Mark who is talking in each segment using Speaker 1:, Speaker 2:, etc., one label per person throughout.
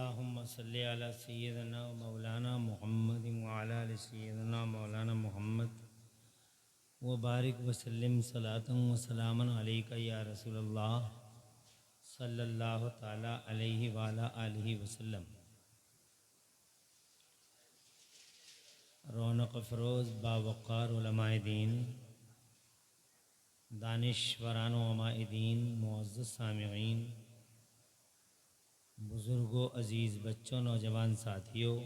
Speaker 1: अल्लाहुम्मा सल्ली अला सय्यिदना व मौलाना मुहम्मद व अला आलि सय्यिदना मौलाना मुहम्मद व बारिक व सल्लिम सलातन व सलामन अलैका या रसूलल्लाह सल्लल्लाहु ताला अलैहि व अला आलिहि वसल्लम। रौनक फ़रोज़ बावक़ार उलमाए दीन, दानिश्वरान व उलमाए-ए-दीन, मुअज़्ज़ज़ सामिईन, बुज़ुर्गों, अज़ीज़ बच्चों, नौजवान साथियों,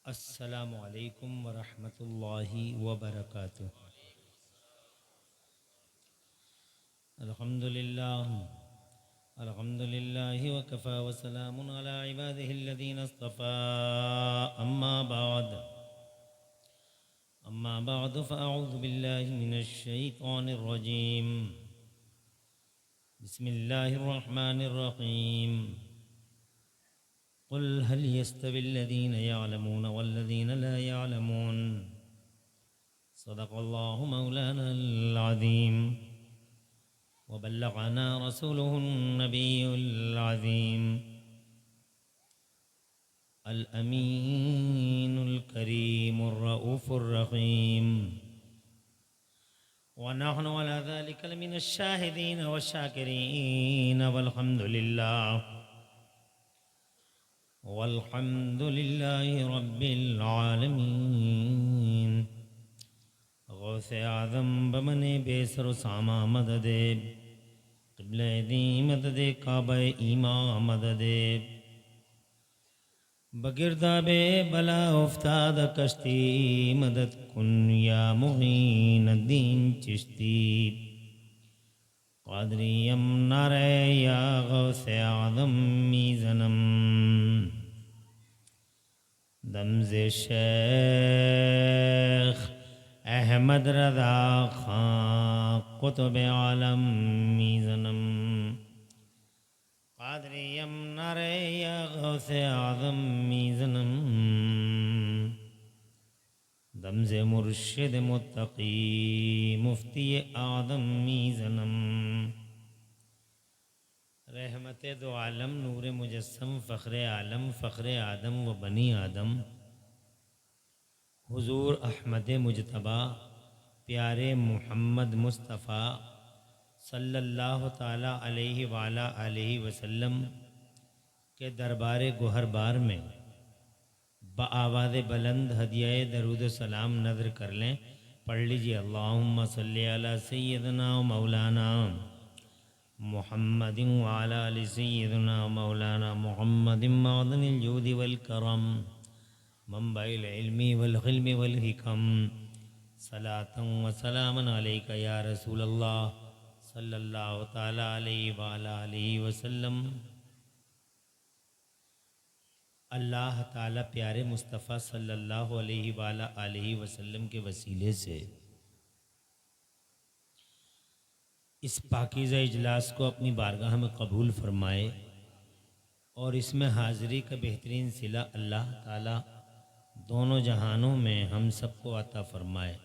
Speaker 1: अस्सलामु अलैकुम व रहमतुल्लाहि व बरकातुहू। अल्हम्दुलिल्लाहि व कफ़ा व सलामुन अला इबादिहिल्लज़ीना इस्तफ़ा। अम्मा बअद फ़अऊज़ु बिल्लाहि मिनश शैतानिर रजीम। बिस्मिल्लाहिर रहमानिर रहीम। क़ुल हल यस्तविल्लज़ीना यअलमून वल्लज़ीना ला यअलमून। सदक़ल्लाहु मौलानल अज़ीम व बल्लग़ना रसूलुहुन नबियुल अज़ीम अल अमीनुल करीमुर रऊफ़ुर रहीम। व नहनु अला ज़ालिका लमिनश शाहिदीन व शाकिरीन वल्हम्दुलिल्लाहि रब्बिल आलमीन। गौसे आज़म बमने बेसर सामा मददे, क़िबले दी मददे, काबे ईमा मददे, बगिरदाबे बला उफ्ताद कश्ती मदद कुन या मुहीनुद्दीन चिश्ती। क़ादरियम नारे या गौसे आज़म मीज़नम। दमज़े शेख अहमद रज़ा खां कुतुब आलम मीज़नम। क़ादरियम नारे या गौसे आज़म मीज़नम। दमज़े मुर्शिद मुत्तक़ी मुफ्ती आदम मीज़नम। रहमत दो आलम नूर मुजस्सम फ़ख्र आलम फ़ख्र आदम व बनी आदम हुज़ूर अहमद मुजतबा प्यारे मुहम्मद मुस्तफ़ा सल्लल्लाहु ताला अलैहि व अला आलिहि वसल्लम के दरबार गोहरबार में बआवाज़ बुलंद हदिया दरूद सलाम नज़र कर लें। पढ़ लीजिए, अल्लाहुम्मा सल्ली अला सय्यिदना व मौलाना मुहम्मदिन व अला आलि सय्यिदना मौलाना मुहम्मदिन मअदनिल जूदि वल करम मंबइल इल्मी वल हिल्मी वल हिकम। सलातन व सलामन अलैका या रसूलल्लाह सल्लल्लाहु ताला अलैहि व अला आलिहि वसल्लम। अल्लाह ताला प्यारे मुस्तफ़ा सल्लल्लाहु अलैहि व अला आलिहि वसल्लम के वसीले से इस पाकीज़ा इजलास को अपनी बारगाह में कबूल फरमाए और इसमें हाज़िरी का बेहतरीन सिला अल्लाह ताला दोनों जहानों में हम सबको अता फरमाए।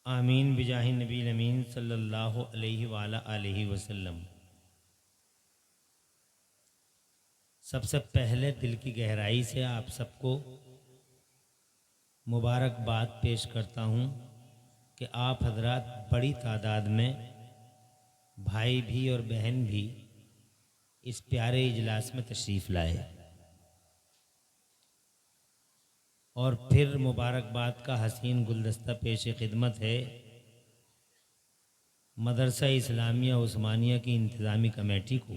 Speaker 1: आमीन बिजाहि नबी अमीन सल्लल्लाहु अलैहि व अला आलिहि वसल्लम। सबसे पहले दिल की गहराई से आप सबको मुबारकबाद पेश करता हूँ कि आप हजरात बड़ी तादाद में भाई भी और बहन भी इस प्यारे इजलास में तशरीफ़ लाए। और फिर मुबारकबाद का हसीन गुलदस्ता पेश खिदमत है मदरसा इस्लामिया उस्मानिया की इंतज़ामी कमेटी को।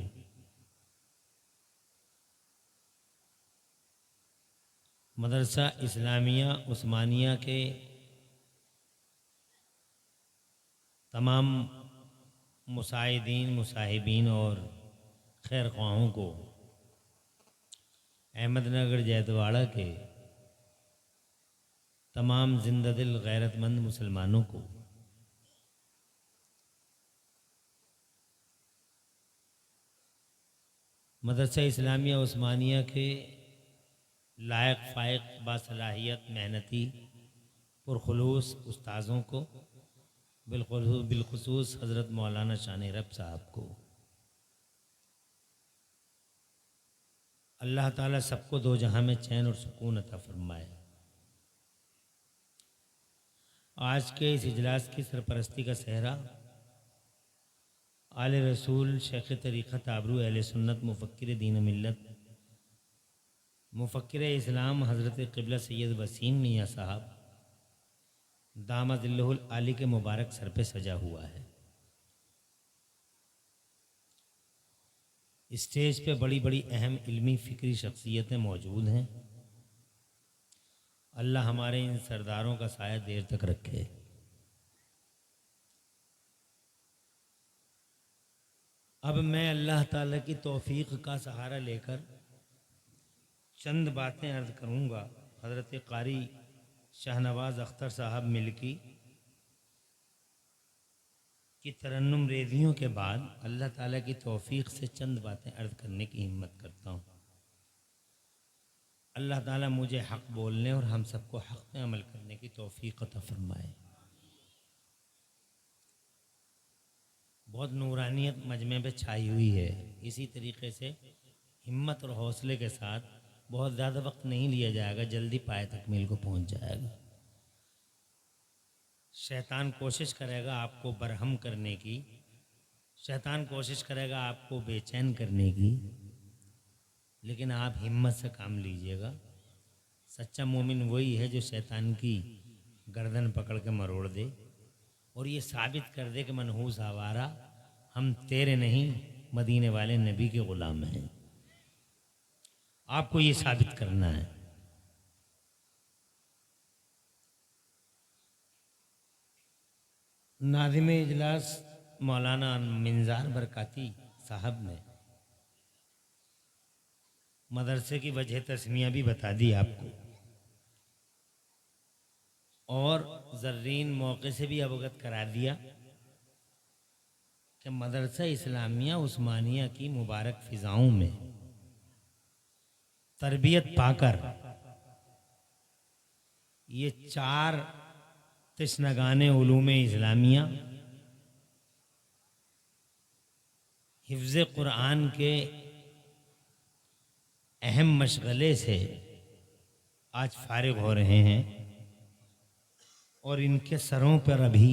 Speaker 1: मदरसा इस्लामिया उस्मानिया के तमाम मुसाइदीन, मुसाहिबीन और खैर ख्वाहों को, अहमदनगर जैतवाड़ा के तमाम जिंदा दिल गैरतमंद मुसलमानों को मदरसा इस्लामिया उस्मानिया के लायक फ़ायक बासलाहियत मेहनती पुरखुलूस उस्ताज़ों को, बिलखुसूस हज़रत मौलाना शान रब साहब को अल्लाह ताला सबको दो जहां में चैन और सुकून अता फरमाए। आज के इस इजलास की सरपरस्ती का सहरा आले रसूल शेख तरीक़त आबरू अहले सुन्नत मुफ़क्किर दीन मिल्लत मुफ़क्किर इस्लाम हज़रत क़िबला सैयद वसीम मियाँ साहब दामदिल्लहुल आली के मुबारक सर पे सजा हुआ है। स्टेज पे बड़ी बड़ी अहम इल्मी फ़िक्री शख्सियतें मौजूद हैं। अल्लाह हमारे इन सरदारों का साया देर तक रखे। अब मैं अल्लाह ताला की तौफीक का सहारा लेकर चंद बातें अर्ज़ करूँगा। हज़रत क़ारी शाहनवाज़ अख्तर साहब मिल्की की तरन्नुम रेज़ियों के बाद अल्लाह ताला की तौफीक से चंद बातें अर्ज़ करने की हिम्मत करता हूँ। अल्लाह ताला मुझे हक़ बोलने और हम सबको हक़ में अमल करने की तौफीक अता फरमाए। बहुत नूरानियत मजमे पे छाई हुई है। इसी तरीक़े से हिम्मत और हौसले के साथ बहुत ज़्यादा वक्त नहीं लिया जाएगा, जल्दी पाए तकमील को पहुँच जाएगा। शैतान कोशिश करेगा आपको बरहम करने की, शैतान कोशिश करेगा आपको बेचैन करने की, लेकिन आप हिम्मत से काम लीजिएगा। सच्चा मोमिन वही है जो शैतान की गर्दन पकड़ के मरोड़ दे और ये साबित कर दे कि मनहूस आवारा, हम तेरे नहीं मदीने वाले नबी के ग़ुलाम हैं। आपको ये साबित करना है। नाज़िम इजलास मौलाना मिंज़ार बरकाती साहब ने मदरसे की वजह तस्मिया भी बता दी आपको और ज़र्रीन मौके से भी अवगत करा दिया कि मदरसा इस्लामिया उस्मानिया की मुबारक फ़िज़ाओं में तरबियत पाकर ये 4 तशनगाने उलूम इस्लामिया हिफ्ज़ कुरान के अहम मशगले से आज फारिग हो रहे हैं और इनके सरों पर अभी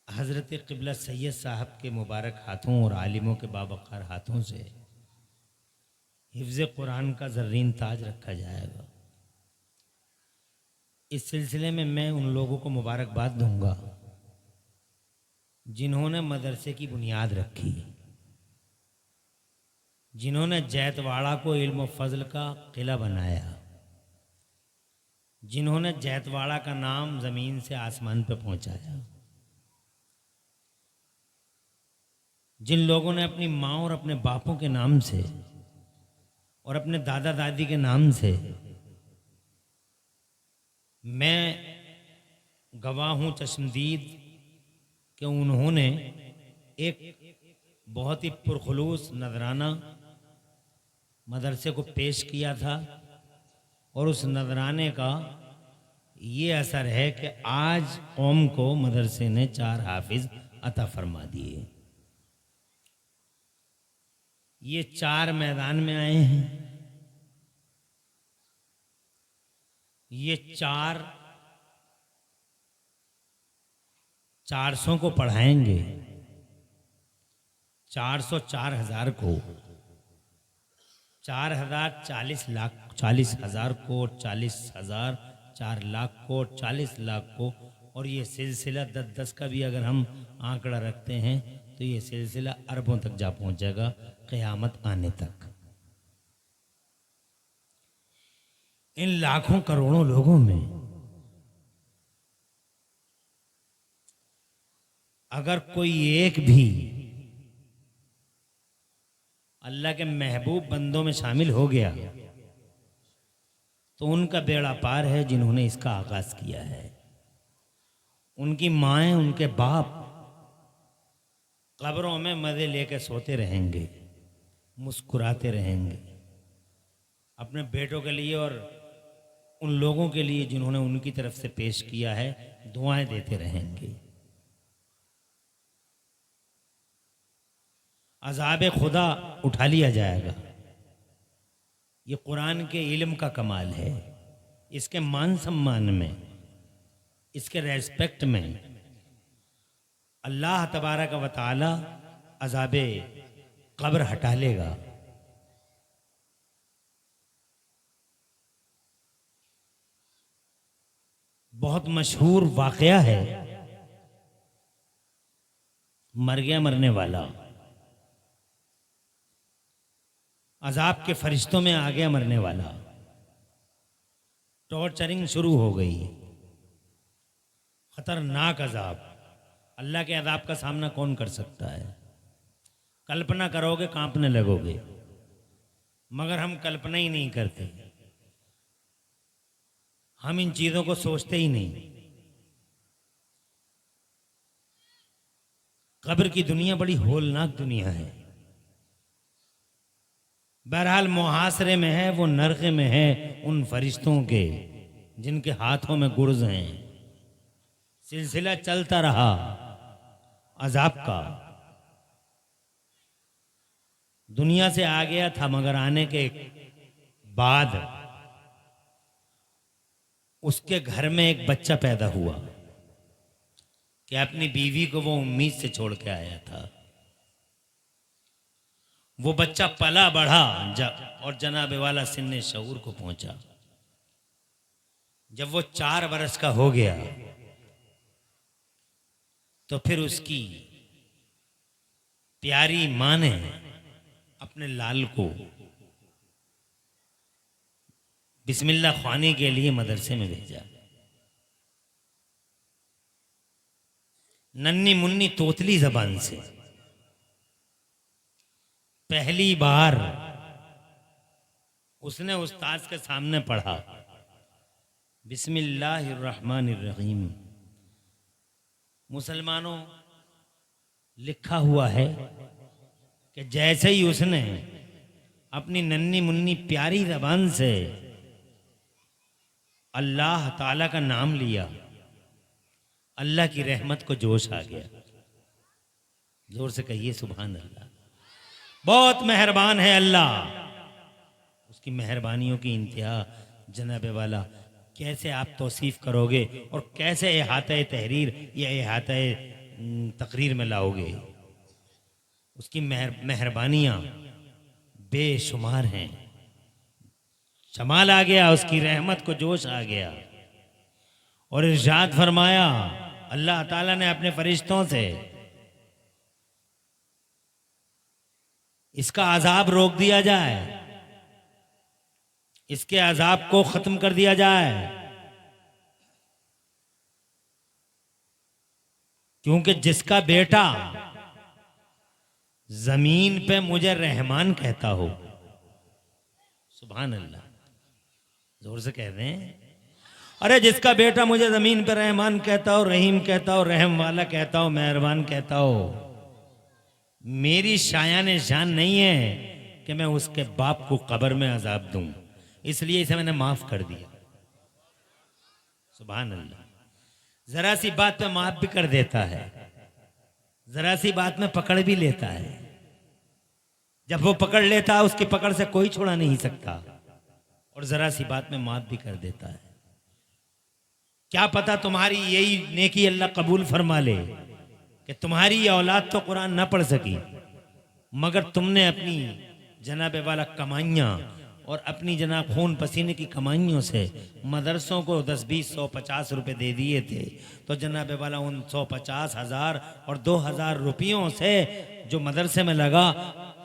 Speaker 1: हज़रत क़िबला सैयद साहब के मुबारक हाथों और आलिमों के बावक़ार हाथों से हिफ्ज़ कुरान का ज़र्रीन ताज रखा जाएगा। इस सिलसिले में मैं उन लोगों को मुबारकबाद दूंगा जिन्होंने मदरसे की बुनियाद रखी, जिन्होंने जैतवाड़ा को इल्म व फ़ज़ल का किला बनाया, जिन्होंने जैतवाड़ा का नाम ज़मीन से आसमान पर पहुंचाया, जिन लोगों ने अपनी माँ और अपने बापों के नाम से और अपने दादा दादी के नाम से, मैं गवाह हूँ चश्मदीद कि उन्होंने एक बहुत ही पुरखुलूस नजराना मदरसे को पेश किया था और उस नजराने का ये असर है कि आज कौम को मदरसे ने 4 हाफिज अता फरमा दिए। ये 4 मैदान में आए हैं। ये 400 को पढ़ाएंगे, 400 4,000 को, 4,000 40,00,000 को, 40,000 4 लाख को, 40 लाख को, और ये सिलसिला 10-10 का भी अगर हम आंकड़ा रखते हैं तो ये सिलसिला अरबों तक जा पहुंचेगा क़यामत आने तक। इन लाखों करोड़ों लोगों में अगर कोई एक भी अल्लाह के महबूब बंदों में शामिल हो गया तो उनका बेड़ा पार है जिन्होंने इसका आगाज किया है। उनकी माएँ, उनके बाप कब्रों में मज़े लेकर सोते रहेंगे, मुस्कुराते रहेंगे अपने बेटों के लिए और उन लोगों के लिए जिन्होंने उनकी तरफ से पेश किया है, दुआएं देते रहेंगे। अज़ाब खुदा उठा लिया जाएगा। ये कुरान के इल्म का कमाल है। इसके मान सम्मान में, इसके रेस्पेक्ट में अल्लाह तबारक व तआला अज़ाब कब्र हटा लेगा। बहुत मशहूर वाक़या है, मर गया मरने वाला अजाब के फरिश्तों में आ गया मरने वाला, टॉर्चरिंग शुरू हो गई, खतरनाक अजाब। अल्लाह के अजाब का सामना कौन कर सकता है? कल्पना करोगे कांपने लगोगे, मगर हम कल्पना ही नहीं करते, हम इन चीजों को सोचते ही नहीं। कब्र की दुनिया बड़ी होलनाक दुनिया है। बहरहाल मुहासरे में है, वो नरक़े में है उन फरिश्तों के जिनके हाथों में गुर्ज हैं। सिलसिला चलता रहा अजाब का, दुनिया से आ गया था, मगर आने के बाद उसके घर में एक बच्चा पैदा हुआ कि अपनी बीवी को वो उम्मीद से छोड़ के आया था। वो बच्चा पला बढ़ा और जनाब वाला सिन्ने शऊर को पहुंचा। जब वो 4 वर्ष का हो गया तो फिर उसकी प्यारी मां ने अपने लाल को बिस्मिल्लाह ख्वानी के लिए मदरसे में भेजा। नन्नी मुन्नी तोतली जबान से पहली बार उसने उस्ताद के सामने पढ़ा बिस्मिल्लाहिर्रहमानिर्रहीम। मुसलमानों, लिखा हुआ है कि जैसे ही उसने अपनी नन्नी मुन्नी प्यारी जबान से अल्लाह ताला का नाम लिया, अल्लाह की रहमत को जोश आ गया। जोर से कहिए सुभान अल्लाह। बहुत मेहरबान है अल्लाह, उसकी मेहरबानियों की इंतहा जनाब वाला कैसे आप तौसीफ करोगे और कैसे इहाता तहरीर या इहाता तकरीर में लाओगे। उसकी मेहरबानियां बेशुमार हैं। जमाल आ गया, उसकी रहमत को जोश आ गया और इरशाद फरमाया अल्लाह ताला ने अपने फरिश्तों से, इसका अजाब रोक दिया जाए, इसके अजाब को खत्म कर दिया जाए, क्योंकि जिसका बेटा जमीन पे मुझे रहमान कहता हो, सुभान अल्लाह, जोर से कह रहे हैं, अरे जिसका बेटा मुझे जमीन पे रहमान कहता हो, रहीम कहता हो, रहम वाला कहता हो, मेहरबान कहता हो, मेरी शायान शान नहीं है कि मैं उसके बाप को कब्र में अजाब दूं, इसलिए इसे मैंने माफ कर दिया। सुभान अल्लाह। जरा सी बात पे माफ भी कर देता है, जरा सी बात में पकड़ भी लेता है। जब वो पकड़ लेता है उसकी पकड़ से कोई छुड़ा नहीं सकता, और जरा सी बात में माफ भी कर देता है। क्या पता तुम्हारी यही नेकी अल्लाह कबूल फरमा ले कि तुम्हारी ये औलाद तो कुरान ना पढ़ सकी, मगर तुमने अपनी जनाब वाला कमाइयाँ और अपनी जनाब खून पसीने की कमाइयों से मदरसों को 10, 20, 100, 50 रुपये दे दिए थे, तो जनाब वाला उन 150, 1000 और 2000 रुपयों से जो मदरसे में लगा,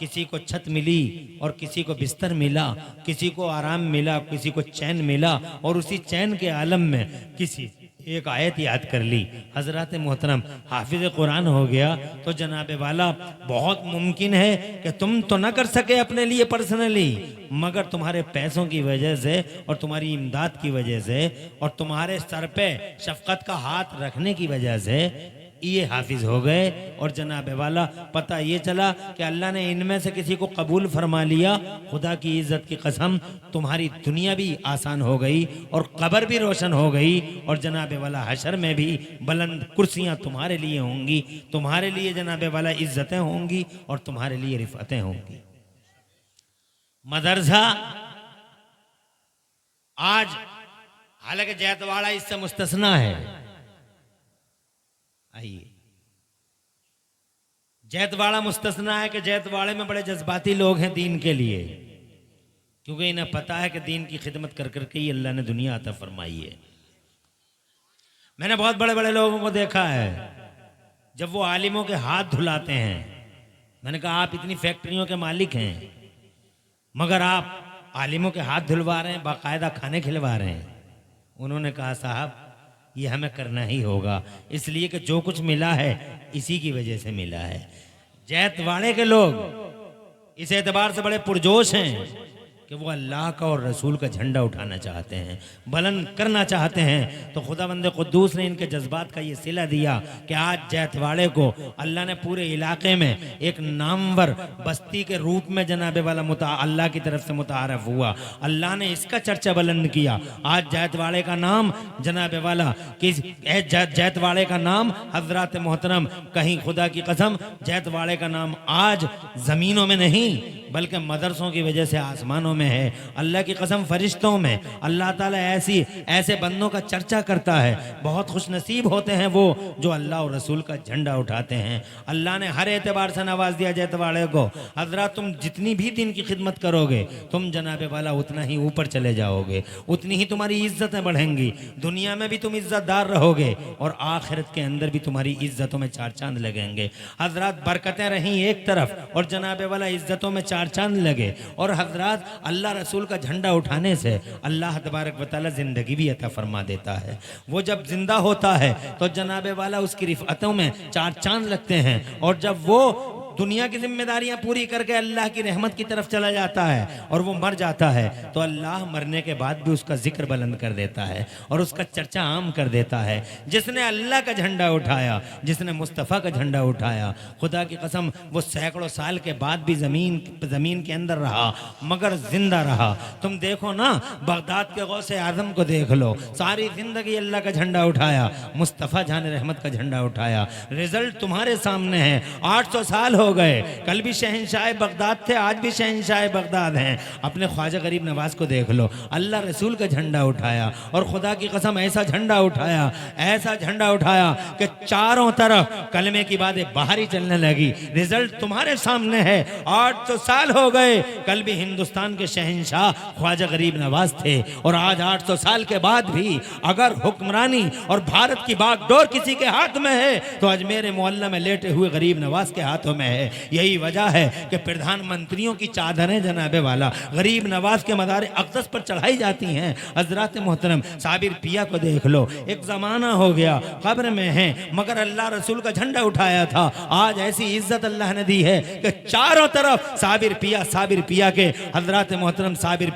Speaker 1: किसी को छत मिली और किसी को बिस्तर मिला, किसी को आराम मिला, किसी को चैन मिला, और उसी चैन के आलम में किसी एक आयत याद कर ली, हजरत मोहतरम हाफिज कुरान हो गया। तो जनाब वाला बहुत मुमकिन है कि तुम तो ना कर सके अपने लिए पर्सनली, मगर तुम्हारे पैसों की वजह से और तुम्हारी इमदाद की वजह से और तुम्हारे सर पे शफकत का हाथ रखने की वजह से ये हाफिज हो गए। और जनाब वाला पता ये चला कि अल्लाह ने इनमें से किसी को कबूल फरमा लिया, खुदा की इज्जत की कसम तुम्हारी दुनिया भी आसान हो गई और कब्र भी रोशन हो गई, और जनाब वाला हशर में भी बुलंद कुर्सियां तुम्हारे लिए होंगी, तुम्हारे लिए जनाब वाला इज्जतें होंगी और तुम्हारे लिए रिफतें होंगी। मदरसा आज हालांकि जैतवाड़ा इससे मुस्तस्ना है। आइए, जैतवाड़ा मुस्तस्ना है कि जैतवाड़े में बड़े जज्बाती लोग हैं दीन के लिए, क्योंकि इन्हें पता है कि दीन की खिदमत कर करके ही अल्लाह ने दुनिया अता फरमाई है। मैंने बहुत बड़े बड़े लोगों को देखा है जब वो आलिमों के हाथ धुलाते हैं, मैंने कहा आप इतनी फैक्ट्रियों के मालिक हैं मगर आप आलिमों के हाथ धुलवा रहे हैं, बाकायदा खाने खिलवा रहे हैं। उन्होंने कहा साहब ये हमें करना ही होगा, इसलिए कि जो कुछ मिला है इसी की वजह से मिला है। जैतवाड़े के लोग इस एतबार से बड़े पुरजोश हैं कि वो अल्लाह का और रसूल का झंडा उठाना चाहते हैं, बुलंद करना चाहते हैं। तो खुदावंद कुद्दूस ने इनके जज्बात का ये सिला दिया कि आज जैतवाड़े को अल्लाह ने पूरे इलाके में एक नामवर बस्ती के रूप में जनाबे वाला अल्लाह की तरफ से मुतारफ हुआ। अल्लाह ने इसका चर्चा बुलंद किया। आज जैतवाड़े का नाम जनाबे वाला जैतवाड़े का नाम हजरत मोहतरम, कहीं खुदा की कसम जैतवाड़े का नाम आज जमीनों में नहीं बल्कि मदरसों की वजह से आसमानों में है। अल्लाह की कसम फरिश्तों में अल्लाह ताला ऐसे बंदों का चर्चा करता है। बहुत खुशनसीब होते हैं वो जो अल्लाह और रसूल का झंडा उठाते हैं। अल्लाह ने हर एतबार से नवाज दिया जैतवाड़े को। हजरत तुम जितनी भी दिन की खिदमत करोगे तुम जनाबे वाला उतना ही ऊपर चले जाओगे, उतनी ही तुम्हारी इज्जतें बढ़ेंगी, दुनिया में भी तुम इज्जतदार रहोगे और आखिरत के अंदर भी तुम्हारी इज्जतों में चार चांद लगेंगे। हजरत बरकतें रहीं एक तरफ और जनाबे वाला इज्जतों में चार चांद लगे। और हजरत अल्लाह रसूल का झंडा उठाने से अल्लाह तबारक व तआला जिंदगी भी अता फरमा देता है। वो जब जिंदा होता है तो जनाबे वाला उसकी रिफअतों में चार चांद लगते हैं, और जब वो दुनिया की जिम्मेदारियां पूरी करके अल्लाह की रहमत की तरफ चला जाता है और वो मर जाता है तो अल्लाह मरने के बाद भी उसका जिक्र बुलंद कर देता है और उसका चर्चा आम कर देता है। जिसने अल्लाह का झंडा उठाया, जिसने मुस्तफ़ा का झंडा उठाया, खुदा की कसम वो सैकड़ों साल के बाद भी जमीन के अंदर रहा मगर जिंदा रहा। तुम देखो ना, बगदाद के गौसे आजम को देख लो, सारी जिंदगी अल्लाह का झंडा उठाया, मुस्तफ़ा जान रहमत का झंडा उठाया। रिजल्ट तुम्हारे सामने है। 800 साल हो गए, कल भी शहंशाह बगदाद थे, आज भी शहंशाह बगदाद हैं। अपने ख्वाजा गरीब नवाज को देख लो, अल्लाह रसूल का झंडा उठाया और खुदा की कसम ऐसा झंडा उठाया, ऐसा झंडा उठाया कि चारों तरफ कलमे की बातें बाहर ही चलने लगी। रिजल्ट तुम्हारे सामने है। 800 साल हो गए, कल भी हिंदुस्तान के शहंशाह ख्वाजा गरीब नवाज थे और आज 800 साल के बाद भी अगर हुक्मरानी और भारत की बागडोर किसी के हाथ में है तो अजमेर मोहल्ला में लेटे हुए गरीब नवाज के हाथों में है। यही वजह है कि प्रधानमंत्रियों की चादरें जनाबे वाला गरीब नवाज के मदार अक़दस पर चढ़ाई जाती हैं। हजरत मोहतरम साबिर पिया को देख लो, एक जमाना हो गया कब्र में है मगर अल्लाह रसूल का झंडा उठाया था। आज ऐसी इज्जत अल्लाह ने दी है कि चारों तरफ साबिर पिया के हजरत मोहतरम साबिर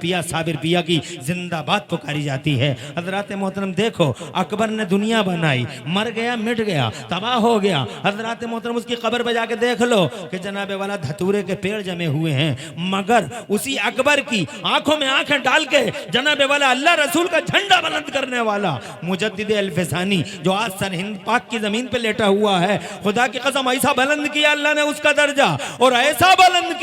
Speaker 1: पिया की जिंदाबाद पुकारी जाती है। हजरत मोहतरम देखो, अकबर ने दुनिया बनाई, मर गया, मिट गया, तबाह हो गया। हजरत मोहतरम उसकी कब्र पे जाके देख लो कि जनाबे वाला धतूरे के पेड़ जमे हुए हैं, मगर उसी अकबर की आंखों में आंखें डाल के जनाबे वाला अल्लाह रसूल का झंडा बुलंद करने वाला मुजद्दिद अल-फ़सानी जो आज सरहिंद पाक की जमीन पे लेटा हुआ है, खुदा की कसम ऐसा बुलंद किया अल्लाह ने उसका दर्जा, और ऐसा बुलंद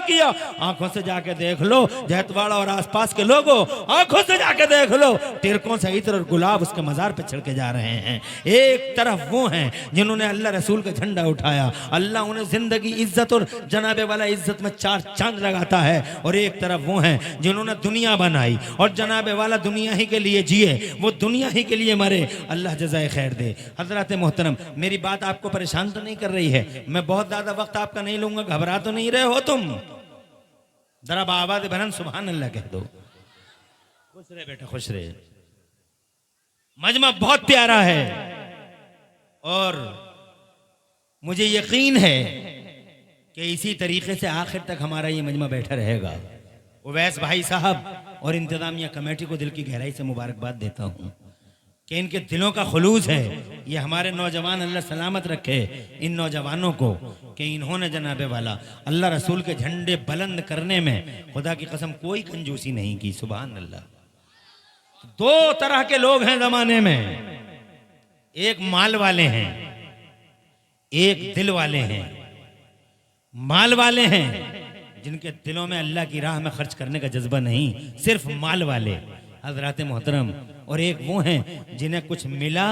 Speaker 1: किया। आंखों से जाके देख लो जैतवाड़ा और आसपास के लोगों, आंखों से जाके देख लो, तिरकों से इत्र और गुलाब उसके मजार पे छिड़के जा रहे हैं। एक तरफ वो हैं जिन्होंने अल्लाह रसूल का झंडा उठाया, अल्लाह उन्हें जिंदगी, इज्जत और जनाबे वाला इज्जत में चार चांद लगाता है, और एक तरफ वो हैं जिन्होंने दुनिया बनाई और जनाबे वाला दुनिया ही के लिए जिए, वो दुनिया ही के लिए मरे। अल्लाह जज़ाए खैर दे। हजरत मोहतरम, मेरी बात आपको परेशान तो नहीं कर रही है? मैं बहुत ज्यादा वक्त आपका नहीं लूंगा, घबरा तो नहीं रहे हो तुम? जरा आवाज़ बुलंद सुभान अल्लाह कह दो। खुश रहे बेटा, खुश रहे। मजमा बहुत प्यारा है और मुझे यकीन है कि इसी तरीके से आखिर तक हमारा ये मजमा बैठा रहेगा। उवैस भाई साहब और इंतजामिया कमेटी को दिल की गहराई से मुबारकबाद देता हूँ कि इनके दिलों का खुलूस है। ये हमारे नौजवान अल्लाह सलामत रखे इन नौजवानों को कि इन्होंने जनाबे वाला अल्लाह रसूल के झंडे बुलंद करने में खुदा की कसम कोई कंजूसी नहीं की। सुभान अल्लाह। दो तरह के लोग हैं जमाने में, एक माल वाले हैं, एक दिल वाले हैं। माल वाले हैं जिनके दिलों में अल्लाह की राह में खर्च करने का जज्बा नहीं, सिर्फ माल वाले हजरात मोहतरम। और एक वो हैं जिन्हें कुछ मिला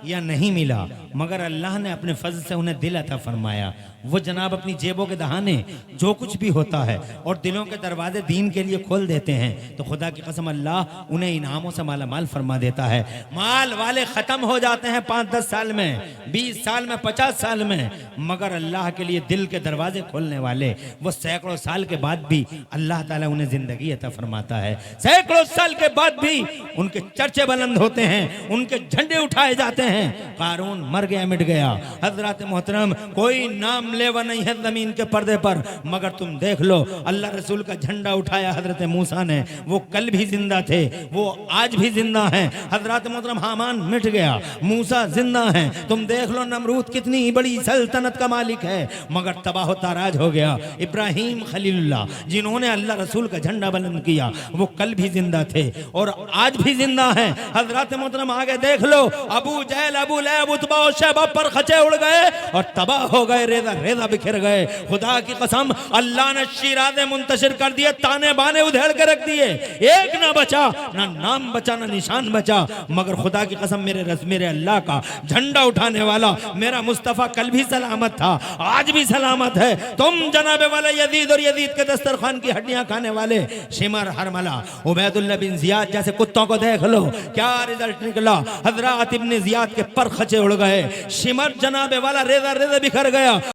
Speaker 1: या नहीं मिला मगर अल्लाह ने अपने फजल से उन्हें दिल अता फरमाया। वो जनाब अपनी जेबों के दहाने जो कुछ भी होता है और दिलों के दरवाजे दीन के लिए खोल देते हैं तो खुदा की कसम अल्लाह उन्हें इनामों से माला माल फरमा देता है। माल वाले खत्म हो जाते हैं 5-10 साल में, 20 साल में, 50 साल में, मगर अल्लाह के लिए दिल के दरवाजे खोलने वाले वो सैकड़ों साल के बाद भी अल्लाह ताला उन्हें जिंदगी अता फरमाता है। सैकड़ों साल के बाद भी उनके चर्चे बुलंद होते हैं, उनके झंडे उठाए जाते हैं। कारून मर गया, मिट गया। हजरत मोहतरम कोई नाम लेवा नहीं है जमीन के पर्दे पर, मगर तुम देख लो अल्लाह रसूल का झंडा उठाया हजरत मूसा ने। वो कल भी जिंदा थे, वो आज भी जिंदा हैं। हजरत मोहतरम हामान मिट गया, मूसा जिंदा हैं। तुम देख लो नमरूद कितनी बड़ी सल्तनत का मालिक है मगर तबाह ताराज हो गया। इब्राहिम खलीलुल्लाह जिन्होंने अल्लाह रसूल का झंडा बुलंद किया वो कल भी जिंदा थे और आज भी जिंदा हैं। हजरत मोहतरम आगे देख लो, अबू जहल, अबू लहब, उतबा और शैबा पर खचे उड़ गए और तबाह हो गए, रेजा रेजा बिखर गए। खुदा की कसम अल्लाह ने शिराज़े मुंतशिर कर दिए, ताने बाने उधेड़ के रख दिए, एक ना बचा, ना नाम बचा, ना निशान बचा। मगर खुदा की कसम मेरे अल्लाह का झंडा उठाने वाला मेरा मुस्तफ़ा कल भी सलामत था, आज भी सलामत है। तुम जनाबे वाले यजीद और यजीद के दस्तरखान की हड्डियां खाने वाले शिमर, हरमला, उबैदुल्लाह बिन जियाद जैसे कुत्तों को देख लो, क्या रिजल्ट निकला। हजरत इब्ने जियाद के पर खचे उड़ गए, शिमर जनाबे वाला रेजा रेजा बिखर गया।